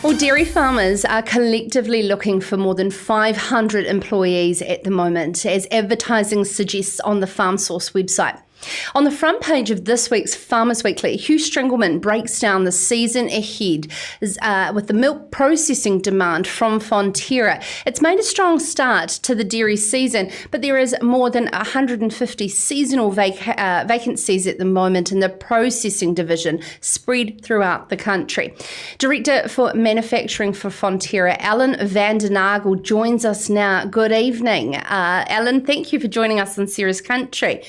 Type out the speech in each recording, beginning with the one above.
Well, dairy farmers are collectively looking for more than 500 employees at the moment, as advertising suggests on the FarmSource website. On the front page of this week's Farmers Weekly, Hugh Stringleman breaks down the season ahead with the milk processing demand from Fonterra. It's made a strong start to the dairy season, but there is more than 150 seasonal vacancies at the moment in the processing division spread throughout the country. Director for Manufacturing for Fonterra, Alan van der Nagel, joins us now. Good evening. Alan, thank you for joining us on Sarah's Country.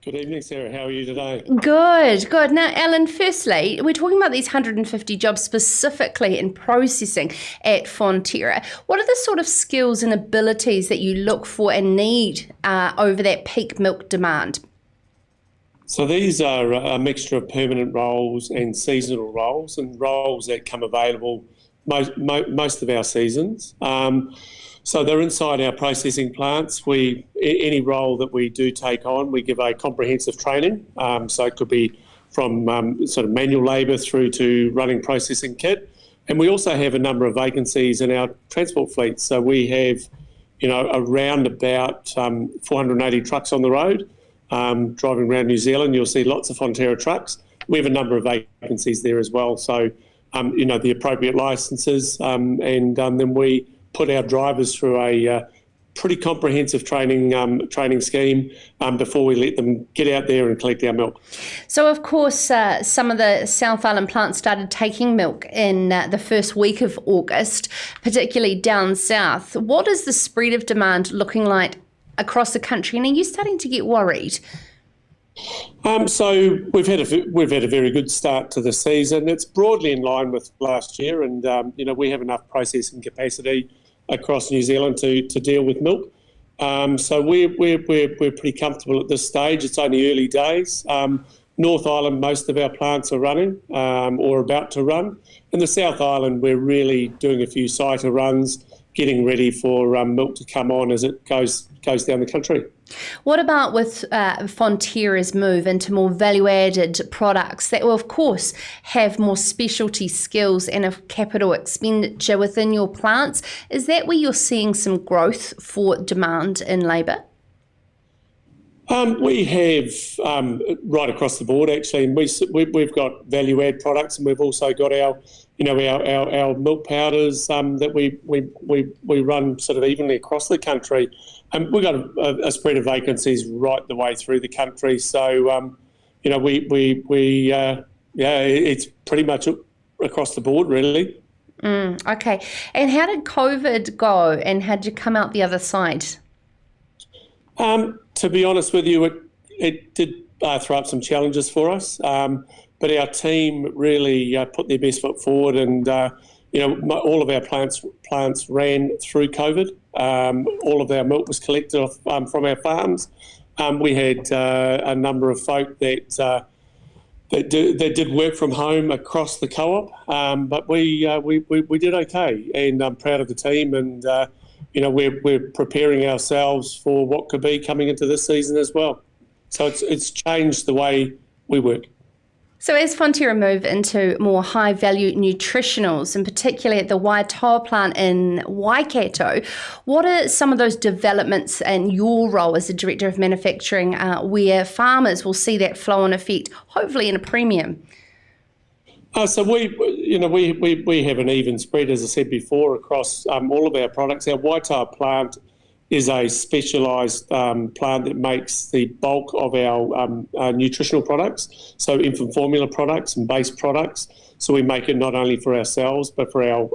Good evening, Sarah. How are you today? Good. Now, Alan, firstly, we're talking about these 150 jobs specifically in processing at Fonterra. What are the sort of skills and abilities that you look for and need over that peak milk demand? So these are a mixture of permanent roles and seasonal roles, and roles that come available most of our seasons. So they're inside our processing plants. Any role that we do take on, we give a comprehensive training. So it could be from sort of manual labour through to running processing kit. And we also have a number of vacancies in our transport fleet. So we have, around about 480 trucks on the road driving around New Zealand. You'll see lots of Fonterra trucks. We have a number of vacancies there as well. So, the appropriate licences, and then we put our drivers through a pretty comprehensive training scheme before we let them get out there and collect our milk. So, of course, some of the South Island plants started taking milk in the first week of August, particularly down south. What is the spread of demand looking like across the country, and are you starting to get worried? So we've had a very good start to the season. It's broadly in line with last year, and we have enough processing capacity across New Zealand to deal with milk. So we're pretty comfortable at this stage. It's only early days. North Island, most of our plants are running or about to run. In the South Island, we're really doing a few cider runs, getting ready for milk to come on as it goes down the country. What about with Fonterra's move into more value-added products that will, of course, have more specialty skills and a capital expenditure within your plants? Is that where you're seeing some growth for demand in labour? We have right across the board, actually, and we've got value-add products, and we've also got our milk powders that we run sort of evenly across the country. We've got a spread of vacancies right the way through the country. So, it's pretty much across the board, really. Okay. And how did COVID go, and how did you come out the other side? To be honest with you, it did throw up some challenges for us, but our team really put their best foot forward, and all of our plants ran through COVID. All of our milk was collected from our farms. We had a number of folk that did work from home across the co-op, but we did okay, and I'm proud of the team, and we're preparing ourselves for what could be coming into this season as well. So it's changed the way we work. So as Fonterra move into more high-value nutritionals, and particularly at the Waitoa plant in Waikato, what are some of those developments in your role as the Director of Manufacturing where farmers will see that flow-on effect, hopefully in a premium? So we have an even spread, as I said before, across all of our products. Our Waitoa plant is a specialised plant that makes the bulk of our nutritional products, so infant formula products and base products. So we make it not only for ourselves but for our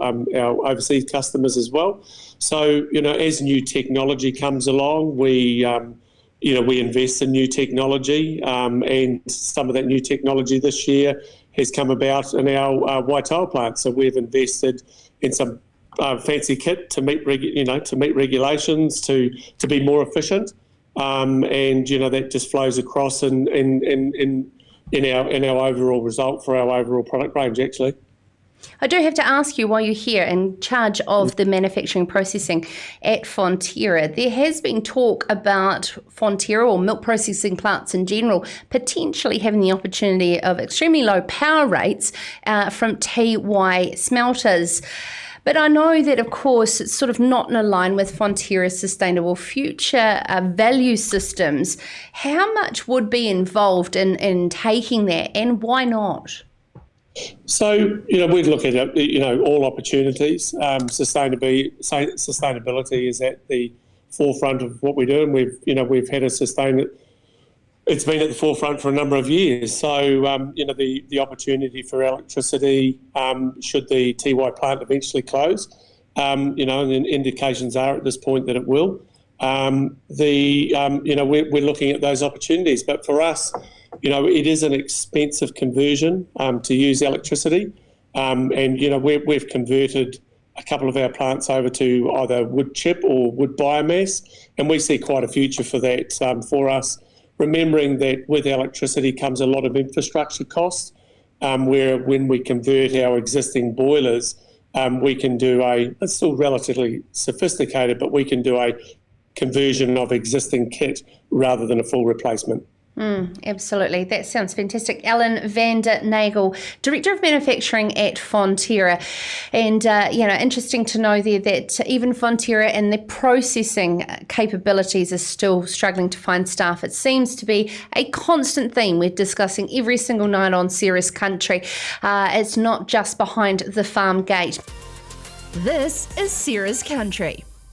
overseas customers as well. So as new technology comes along, we invest in new technology, and some of that new technology this year has come about in our Waitoa plant. So we've invested in some fancy kit to meet regulations, to be more efficient, and that just flows across in our overall result for our overall product range, actually. I do have to ask you, while you're here in charge of the manufacturing processing at Fonterra, there has been talk about Fonterra or milk processing plants in general potentially having the opportunity of extremely low power rates from TY smelters. But I know that, of course, it's sort of not in line with Fonterra's sustainable future value systems. How much would be involved in taking that, and why not? So, we'd look at, all opportunities. Sustainability is at the forefront of what we do, and we've had it's been at the forefront for a number of years. So, the opportunity for electricity, should the TY plant eventually close, and indications are at this point that it will. We're looking at those opportunities, but for us, it is an expensive conversion to use electricity, and we've converted a couple of our plants over to either wood chip or wood biomass, and we see quite a future for that for us. Remembering that with electricity comes a lot of infrastructure costs, where when we convert our existing boilers, we can do it's still relatively sophisticated, but we can do a conversion of existing kit rather than a full replacement. Absolutely. That sounds fantastic. Alan van der Nagel, Director of Manufacturing at Fonterra. And, interesting to know there that even Fonterra and the processing capabilities are still struggling to find staff. It seems to be a constant theme we're discussing every single night on Sarah's Country. It's not just behind the farm gate. This is Sarah's Country.